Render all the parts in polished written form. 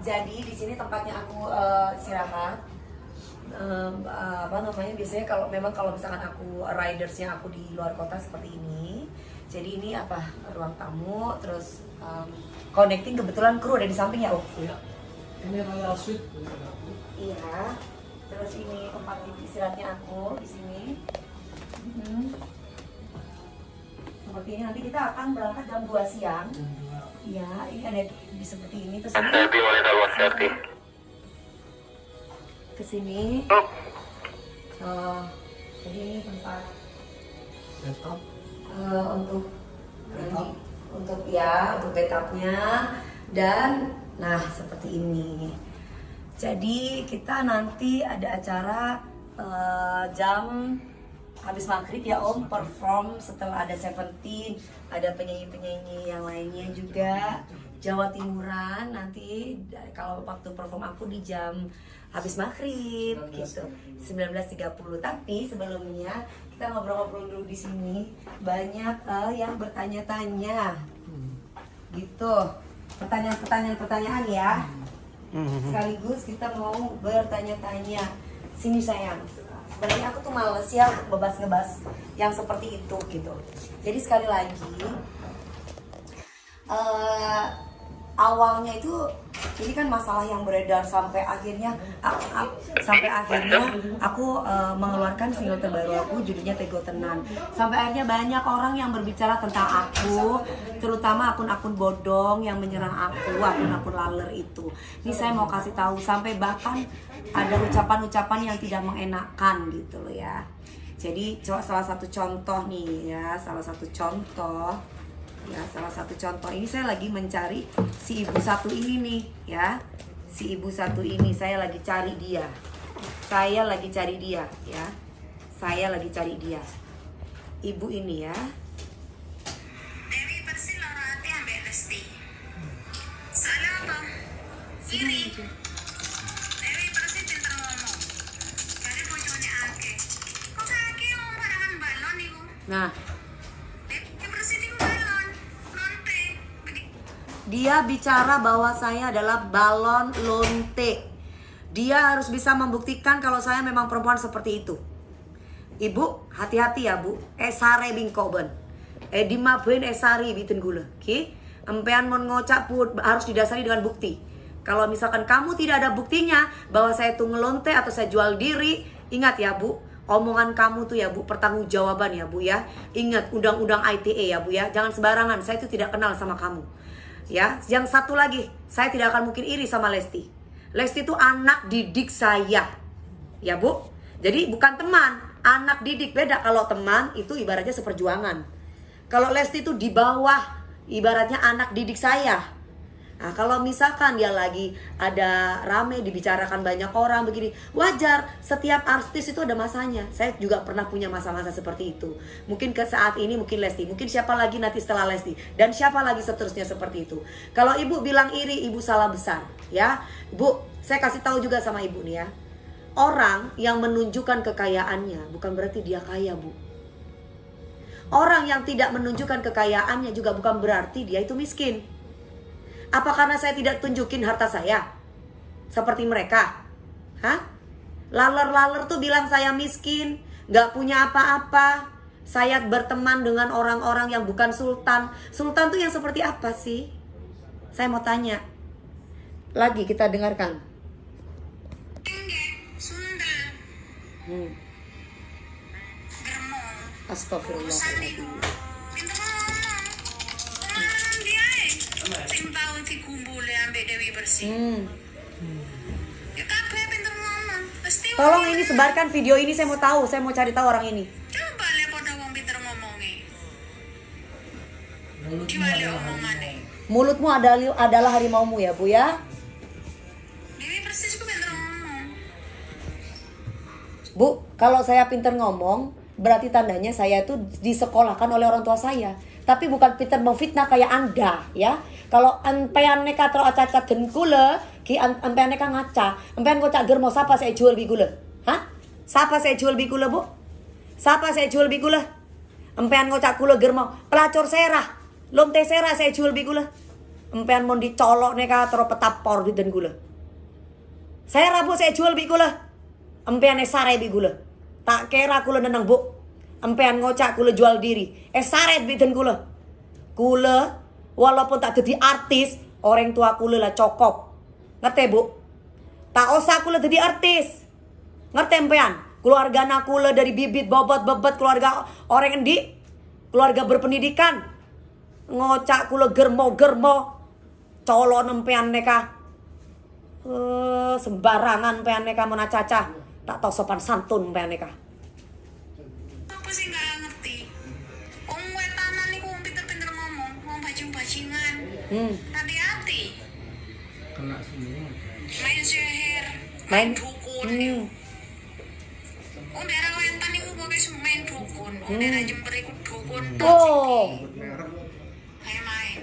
Jadi di sini tempatnya aku istirahat. Apa namanya, biasanya kalau misalkan aku ridersnya aku di luar kota seperti ini. Jadi ini apa, ruang tamu, terus connecting, kebetulan kru ada di samping ya. Iya. Ini royal suite. Iya. Terus ini tempat istirahatnya aku di sini. Seperti ini, nanti kita akan berangkat jam 2 siang. Iya, ini ada di seperti ini. Terus ini ke sini. Jadi ini tempat Laptop. untuk backupnya, dan nah seperti ini. Jadi kita nanti ada acara jam habis maghrib ya Om, perform setelah ada Seventeen, ada penyanyi-penyanyi yang lainnya juga Jawa Timuran. Nanti kalau waktu perform aku di jam habis maghrib gitu 19.30. Tapi sebelumnya kita ngobrol-ngobrol dulu di sini. Banyak yang bertanya-tanya gitu, pertanyaan ya. Sekaligus kita mau bertanya-tanya. Sini sayang, sebenarnya aku tuh males ya untuk ngebahas yang seperti itu gitu. Jadi sekali lagi, awalnya itu ini kan masalah yang beredar sampai akhirnya aku mengeluarkan single terbaru aku, judulnya Tego Tenan. Sampai akhirnya banyak orang yang berbicara tentang aku, terutama akun-akun bodong yang menyerang aku, akun-akun laler itu. Ini saya mau kasih tahu, sampai bahkan ada ucapan-ucapan yang tidak mengenakan gitu loh ya. Jadi salah satu contoh nih ya, salah satu contoh ini, saya lagi mencari si ibu satu ini nih ya. Si ibu satu ini saya lagi cari dia. Saya lagi cari dia. Ibu ini ya. Dewi Persik lara hati ambek Lesti. Soalnya apa? Iri. Dewi Persik pinter ngomong. Jadi bojone akeh. Kok akeh ngomong barengan balon iku? Nah, Dewi Persik iku balon. Lonte. dia bicara bahwa saya adalah balon lonte. Dia harus bisa membuktikan kalau saya memang perempuan seperti itu. Ibu, hati-hati ya Bu. Sare bingkoben. Dimabein sari bitin gula. Oke? Empean mon ngocak pun harus didasari dengan bukti. Kalau misalkan kamu tidak ada buktinya bahwa saya tuh ngelonte atau saya jual diri, ingat ya Bu, omongan kamu tuh ya Bu, pertanggungjawaban ya Bu ya. Ingat undang-undang ITE ya Bu ya. Jangan sembarangan, saya itu tidak kenal sama kamu. Ya, yang satu lagi, saya tidak akan mungkin iri sama Lesti. Lesti itu anak didik saya. Ya Bu. Jadi bukan teman, anak didik. Beda, kalau teman itu ibaratnya seperjuangan. Kalau Lesti itu di bawah, ibaratnya anak didik saya. Nah, kalau misalkan dia lagi ada rame dibicarakan banyak orang begini, wajar, setiap artis itu ada masanya. Saya juga pernah punya masa-masa seperti itu. Mungkin ke saat ini mungkin Lesti, mungkin siapa lagi nanti setelah Lesti, dan siapa lagi seterusnya seperti itu. Kalau ibu bilang iri, ibu salah besar ya. Bu, saya kasih tahu juga sama ibu nih ya. Orang yang menunjukkan kekayaannya bukan berarti dia kaya Bu. Orang yang tidak menunjukkan kekayaannya juga bukan berarti dia itu miskin. Apa karena saya tidak tunjukin harta saya? Seperti mereka? Hah? Laler-laler tuh bilang saya miskin, gak punya apa-apa. Saya berteman dengan orang-orang yang bukan sultan. Sultan tuh yang seperti apa sih? Saya mau tanya. Lagi kita dengarkan. Tingge, sundel, germong. Astagfirullahaladzim. Pinter ngomong. Pengalaman dia sing tau digumbule ambek Dewi Persik. Ya kabeh pinter ngomong. Pasti Tolong ini sebarkan video ini, saya mau tahu, saya mau cari tahu orang ini. coba le padha wong pinter ngomongi. Diwali omongane. Mulutmu adalah harimaumu ya Bu ya. Dewi Persik ku pinter ngomong. Bu, kalau saya pinter ngomong, berarti tandanya saya itu disekolahkan oleh orang tua saya. Tapi bukan pinter memfitnah kayak Anda ya. Kalau empean neka tro aca-aca den kula, ki empean neka ngaca. Empean kocak germo, siapa saya jual bi gula? Hah? Siapa saya jual bi gula Bu? Siapa saya jual bi gula? Empean kocak kula germo, pelacur serah. Lonte serah saya jual bi gula. Empean mau dicolok neka terus petapor di den gula. Saya rabu saya jual bi gula. Empean sare bi gula. Tak kira gula neneng bu. Empean ngocak gula jual diri. Saret bi den gula. Gula walaupun tak jadi artis, orang tua gula lah cokop. Ngerti bu? Tak usah gula jadi artis. Ngerti empean? Keluarga anak gula dari bibit bobot keluarga orang endi, keluarga berpendidikan. Ngocak gula germo colon empean neka. Sembarangan empean neka mana caca. Tak tahu sopan santun empean neka. Apa sih nggak ngerti? Om wetanan nih pinter-pinter ngomong, bajing-bajingan. Hati-hati. Kena semua. Main sihir, Main dukun. Om daerah wetan itu pokoknya main dukun. Om daerah Jember itu dukun. Oh. Kayak main.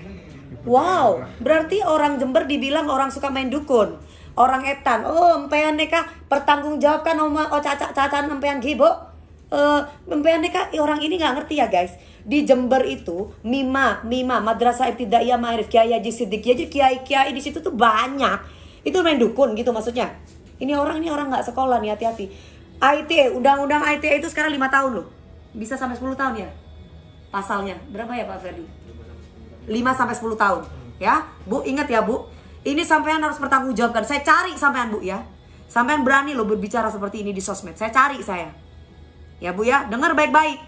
Wow, berarti orang Jember dibilang orang suka main dukun. Orang etan. Oh, empean neka pertanggungjawabkan cacan empean gibo. Empean neka orang ini nggak ngerti ya guys. Di Jember itu Mima Madrasah Ibtidaiyah Ma'arif Kiai Haji Siddiq jadi kiai di situ tuh banyak. Itu main dukun gitu maksudnya. Ini orang nggak sekolah nih, hati-hati. ITE, undang-undang ITE itu sekarang 5 tahun loh. Bisa sampai 10 tahun ya? Pasalnya. Berapa ya Pak Ferdi? 5 sampai 10 tahun. Ya, Bu, ingat ya Bu. Ini sampean harus bertanggungjawabkan. Saya cari sampean Bu ya. Sampean berani loh berbicara seperti ini di sosmed. Saya cari saya. Ya Bu ya, dengar baik-baik.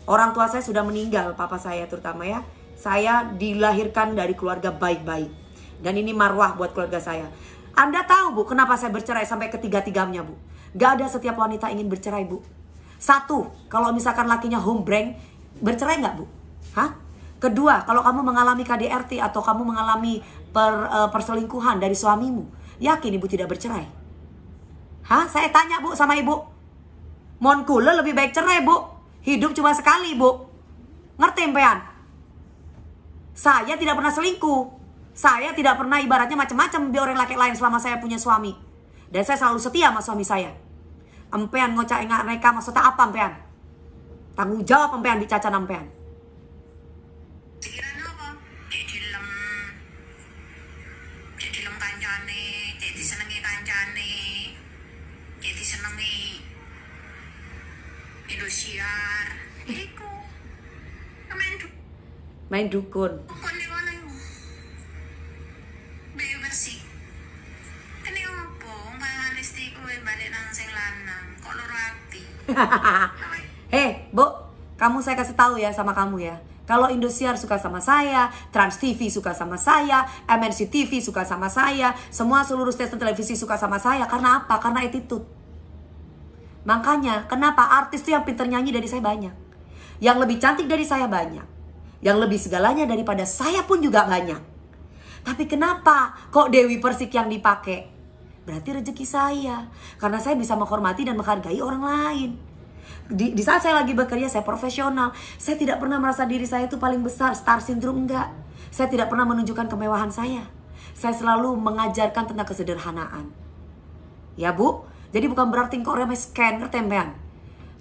Orang tua saya sudah meninggal, papa saya terutama ya. Saya dilahirkan dari keluarga baik-baik. Dan ini marwah buat keluarga saya. Anda tahu Bu, kenapa saya bercerai sampai ketiga-tiganya Bu? Gak ada setiap wanita ingin bercerai Bu. Satu, kalau misalkan lakinya hombreng, bercerai gak Bu? Hah? Kedua, kalau kamu mengalami KDRT atau kamu mengalami perselingkuhan dari suamimu, yakin Ibu tidak bercerai? Hah? Saya tanya Bu sama Ibu. Mon kula lebih baik cerai Bu. Hidup cuma sekali Bu. Ngerti empean? Saya tidak pernah selingkuh. Saya tidak pernah ibaratnya macam-macam di orang laki lain selama saya punya suami. Dan saya selalu setia sama suami saya. Empean ngocak enggak neka maksudnya apa empean? Tanggung jawab empean di cacan empean. Pikiran apa? Cek dilem kancane, cek disenengi kancane, cek disenengi Indosiar. Iku. Main dukun. Dukun di mana iku? Bayi bersih. Ini apa? Mbak Lesti kuwi balik nang sing lanang. Kok loro ati? Bu, kamu saya kasih tahu ya sama kamu ya. Kalau Indosiar suka sama saya, Trans TV suka sama saya, MNC TV suka sama saya, semua seluruh stasiun televisi suka sama saya. Karena apa? Karena attitude. Makanya, kenapa artis tuh yang pinter nyanyi dari saya banyak. Yang lebih cantik dari saya banyak. Yang lebih segalanya daripada saya pun juga banyak. Tapi kenapa kok Dewi Persik yang dipakai? Berarti rezeki saya. Karena saya bisa menghormati dan menghargai orang lain. Di saat saya lagi bekerja, saya profesional. Saya tidak pernah merasa diri saya itu paling besar, star syndrome, enggak. Saya tidak pernah menunjukkan kemewahan saya. Saya selalu mengajarkan tentang kesederhanaan. Ya Bu, jadi bukan berarti kok orang miskin, ngerti empean?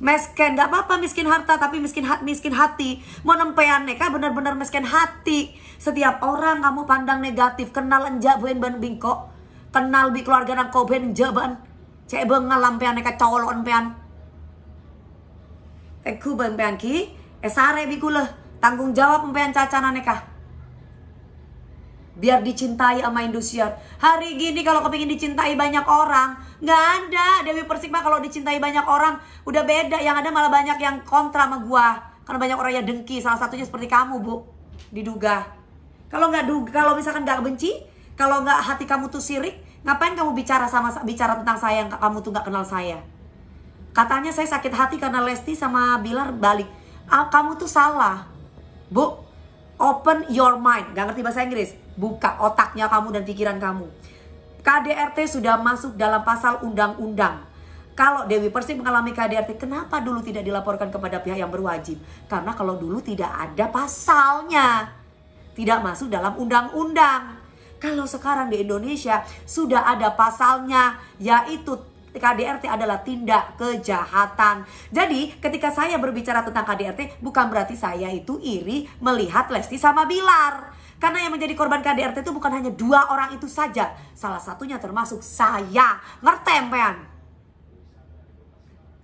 Miskin, gak apa-apa miskin harta, tapi miskin hati. Mau nempean neka benar-benar miskin hati. Setiap orang kamu pandang negatif, kenal enjak buen ban bingkok, kenal bi keluarga nang koben jaban. Cek bengal lampean neka colok empean. Aku empean ki, sare bi kula tanggung jawab empean cacana neka. Biar dicintai sama Indosiar. Hari gini kalau kepingin dicintai banyak orang, nggak ada. Dewi Persik mah kalau dicintai banyak orang udah beda. Yang ada malah banyak yang kontra sama gua. Karena banyak orang yang dengki. Salah satunya seperti kamu Bu, diduga. Kalau misalkan nggak benci, kalau nggak hati kamu tuh sirik, ngapain kamu bicara tentang saya yang kamu tuh nggak kenal saya? Katanya saya sakit hati karena Lesti sama Bilar balik. Kamu tuh salah Bu. Open your mind. Gak ngerti bahasa Inggris? Buka otaknya kamu dan pikiran kamu. KDRT sudah masuk dalam pasal undang-undang. Kalau Dewi Persik mengalami KDRT, kenapa dulu tidak dilaporkan kepada pihak yang berwajib? Karena kalau dulu tidak ada pasalnya, tidak masuk dalam undang-undang. Kalau sekarang di Indonesia sudah ada pasalnya, yaitu KDRT adalah tindak kejahatan. Jadi ketika saya berbicara tentang KDRT, bukan berarti saya itu iri melihat Lesti sama Bilar. Karena yang menjadi korban KDRT itu bukan hanya 2 orang itu saja. Salah satunya termasuk saya. Ngerti empean?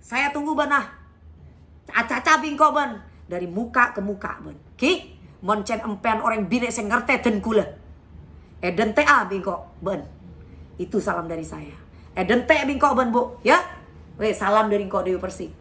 Saya tunggu benah. Caca bingko ben. Dari muka ke muka ben. Ki? Moncen empean orang bine sing ngerti den kula. Eden TA bingko ben. Itu salam dari saya. Eden teh bingko ben bu. Ya? Weh salam dari Kok Dewi Persik.